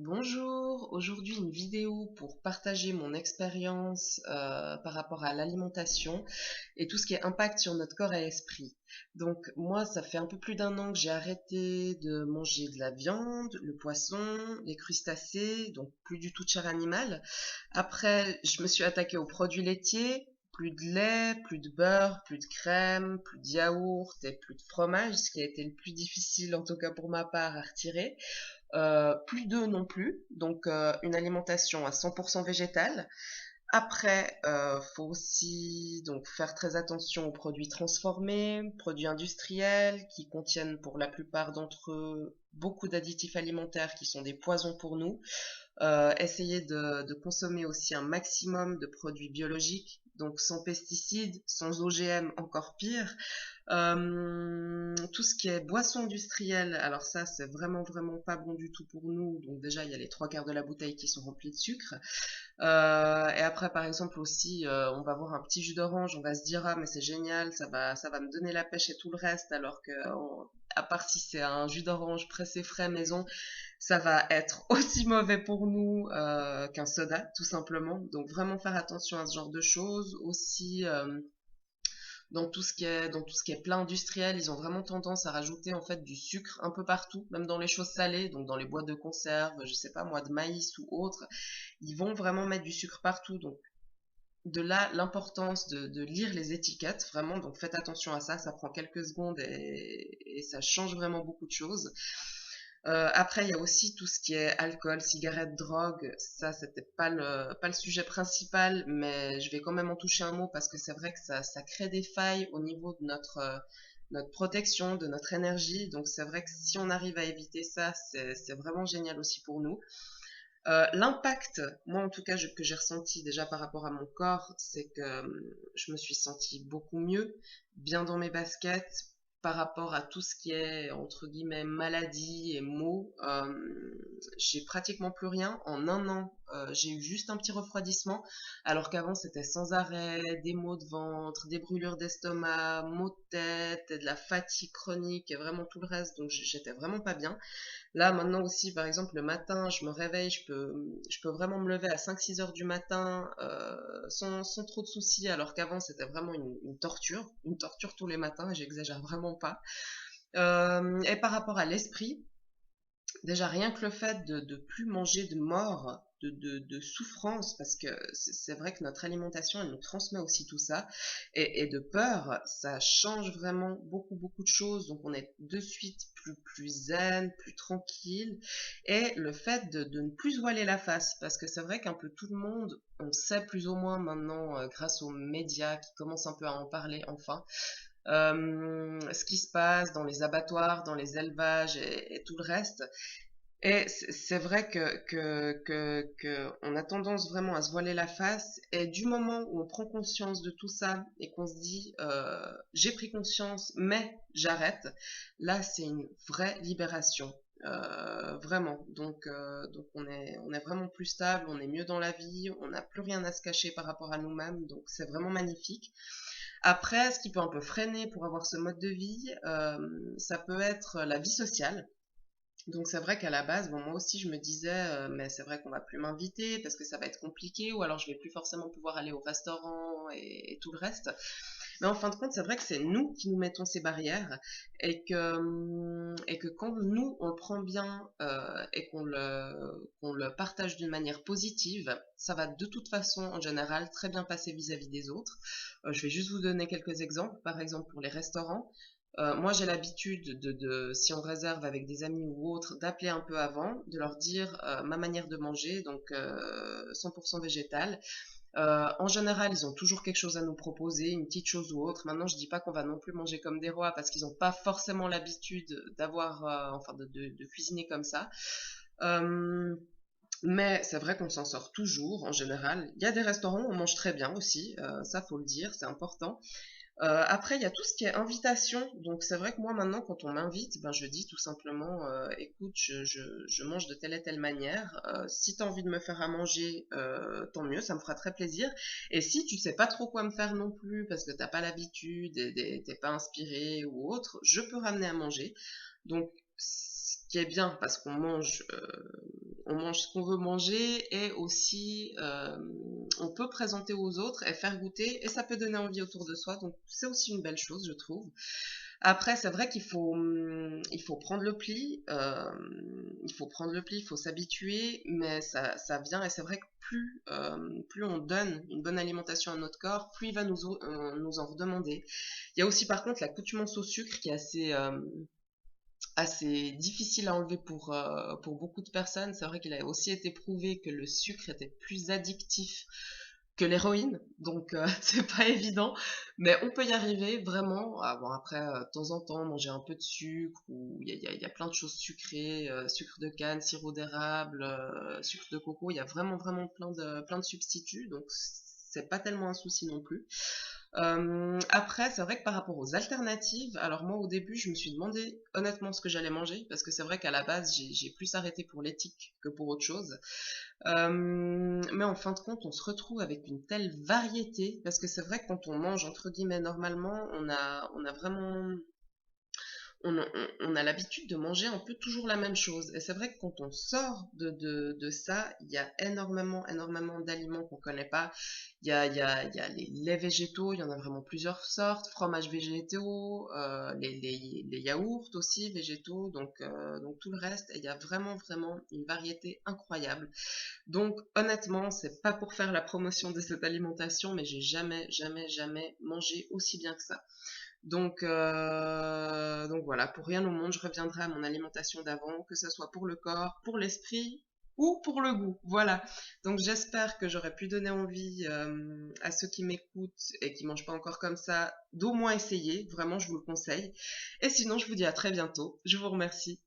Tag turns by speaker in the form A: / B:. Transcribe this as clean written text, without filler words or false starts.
A: Bonjour, aujourd'hui une vidéo pour partager mon expérience par rapport à l'alimentation et tout ce qui est impact sur notre corps et esprit. Donc moi, ça fait un peu plus d'un an que j'ai arrêté de manger de la viande, le poisson, les crustacés, donc plus du tout de chair animale. Après, je me suis attaquée aux produits laitiers, plus de lait, plus de beurre, plus de crème, plus de yaourt et plus de fromage, ce qui a été le plus difficile en tout cas pour ma part à retirer. Plus d'œufs non plus, donc une alimentation à 100% végétale. Après, faut aussi donc faire très attention aux produits transformés, produits industriels qui contiennent pour la plupart d'entre eux beaucoup d'additifs alimentaires qui sont des poisons pour nous. Essayer de consommer aussi un maximum de produits biologiques, donc sans pesticides, sans OGM, encore pire. Tout ce qui est boisson industrielle, alors ça c'est vraiment pas bon du tout pour nous. Donc déjà il y a les trois quarts de la bouteille qui sont remplis de sucre. Et après par exemple aussi on va voir un petit jus d'orange, on va se dire ah mais c'est génial, ça va me donner la pêche et tout le reste, alors que à part si c'est un jus d'orange pressé frais maison, ça va être aussi mauvais pour nous qu'un soda tout simplement. Donc vraiment faire attention à ce genre de choses. Aussi dans tout ce qui est plat industriel, ils ont vraiment tendance à rajouter en fait du sucre un peu partout, même dans les choses salées, donc dans les boîtes de conserve, je sais pas moi, de maïs ou autre, ils vont vraiment mettre du sucre partout. Donc de là l'importance de lire les étiquettes, vraiment, donc faites attention à ça, ça prend quelques secondes et ça change vraiment beaucoup de choses. Après, il y a aussi tout ce qui est alcool, cigarettes, drogue. Ça, c'était pas le sujet principal, mais je vais quand même en toucher un mot parce que c'est vrai que ça crée des failles au niveau de notre protection, de notre énergie. Donc, c'est vrai que si on arrive à éviter ça, c'est vraiment génial aussi pour nous. L'impact, moi en tout cas, que j'ai ressenti déjà par rapport à mon corps, c'est que je me suis sentie beaucoup mieux, bien dans mes baskets, par rapport à tout ce qui est, entre guillemets, maladie et maux. J'ai pratiquement plus rien. En un an, j'ai eu juste un petit refroidissement, alors qu'avant c'était sans arrêt, des maux de ventre, des brûlures d'estomac, maux de tête, et de la fatigue chronique et vraiment tout le reste, donc j'étais vraiment pas bien. Là, maintenant aussi, par exemple, le matin, je me réveille, je peux vraiment me lever à 5-6 heures du matin sans trop de soucis, alors qu'avant, c'était vraiment une torture tous les matins, et j'exagère vraiment pas. Et par rapport à l'esprit, déjà, rien que le fait de plus manger de mort, de souffrance, parce que c'est vrai que notre alimentation, elle nous transmet aussi tout ça, et de peur, ça change vraiment beaucoup de choses. Donc, on est de suite plus zen, plus tranquille. Et le fait de ne plus se voiler la face, parce que c'est vrai qu'un peu tout le monde, on sait plus ou moins maintenant, grâce aux médias qui commencent un peu à en parler enfin, ce qui se passe dans les abattoirs, dans les élevages et tout le reste. Et c'est vrai que on a tendance vraiment à se voiler la face. Et du moment où on prend conscience de tout ça et qu'on se dit j'ai pris conscience, mais j'arrête, là c'est une vraie libération. Vraiment. Donc on est vraiment plus stable, on est mieux dans la vie, on n'a plus rien à se cacher par rapport à nous-mêmes. Donc c'est vraiment magnifique. Après, ce qui peut un peu freiner pour avoir ce mode de vie, ça peut être la vie sociale. Donc c'est vrai qu'à la base, bon, moi aussi je me disais, mais c'est vrai qu'on va plus m'inviter parce que ça va être compliqué, ou alors je vais plus forcément pouvoir aller au restaurant et tout le reste. Mais en fin de compte, c'est vrai que c'est nous qui nous mettons ces barrières, et que quand nous on le prend bien et qu'on le partage d'une manière positive, ça va de toute façon en général très bien passer vis-à-vis des autres. Je vais juste vous donner quelques exemples. Par exemple pour les restaurants. Moi, j'ai l'habitude si on réserve avec des amis ou autres, d'appeler un peu avant, de leur dire ma manière de manger, donc 100% végétal. En général, ils ont toujours quelque chose à nous proposer, une petite chose ou autre. Maintenant, je dis pas qu'on va non plus manger comme des rois parce qu'ils n'ont pas forcément l'habitude d'avoir, enfin, de cuisiner comme ça. Euh, mais c'est vrai qu'on s'en sort toujours en général. Il y a des restaurants où on mange très bien aussi, ça faut le dire, c'est important. Après, il y a tout ce qui est invitation. Donc, c'est vrai que moi, maintenant, quand on m'invite, ben, je dis tout simplement, écoute, je mange de telle et telle manière. Si tu as envie de me faire à manger, tant mieux, ça me fera très plaisir. Et si tu sais pas trop quoi me faire non plus, parce que t'as pas l'habitude, et t'es pas inspiré ou autre, je peux ramener à manger. Donc, ce qui est bien, parce qu'on mange on mange ce qu'on veut manger et aussi on peut présenter aux autres et faire goûter et ça peut donner envie autour de soi. Donc c'est aussi une belle chose, je trouve. Après, c'est vrai il faut prendre le pli, il faut s'habituer, mais ça vient et c'est vrai que plus on donne une bonne alimentation à notre corps, plus il va nous en redemander. Il y a aussi par contre l'accoutumance au sucre qui est assez difficile à enlever pour beaucoup de personnes. C'est vrai qu'il a aussi été prouvé que le sucre était plus addictif que l'héroïne, donc c'est pas évident, mais on peut y arriver vraiment. Ah, bon, après, de temps en temps, manger un peu de sucre, ou il y a plein de choses sucrées, sucre de canne, sirop d'érable, sucre de coco, il y a vraiment, vraiment plein de substituts, donc c'est pas tellement un souci non plus. Après, c'est vrai que par rapport aux alternatives, alors moi au début, je me suis demandé honnêtement ce que j'allais manger, parce que c'est vrai qu'à la base, j'ai plus arrêté pour l'éthique que pour autre chose. Mais en fin de compte, on se retrouve avec une telle variété, parce que c'est vrai que quand on mange entre guillemets normalement, on a vraiment on a l'habitude de manger un peu toujours la même chose. Et c'est vrai que quand on sort de ça, il y a énormément d'aliments qu'on connaît pas. Il y a les laits végétaux, il y en a vraiment plusieurs sortes, fromages végétaux, les yaourts aussi végétaux, donc tout le reste. Et il y a vraiment une variété incroyable. Donc honnêtement, c'est pas pour faire la promotion de cette alimentation, mais j'ai jamais mangé aussi bien que ça. Donc voilà, pour rien au monde, je reviendrai à mon alimentation d'avant, que ce soit pour le corps, pour l'esprit ou pour le goût. Voilà. Donc j'espère que j'aurai pu donner envie à ceux qui m'écoutent et qui mangent pas encore comme ça, d'au moins essayer. Vraiment, je vous le conseille. Et sinon, je vous dis à très bientôt. Je vous remercie.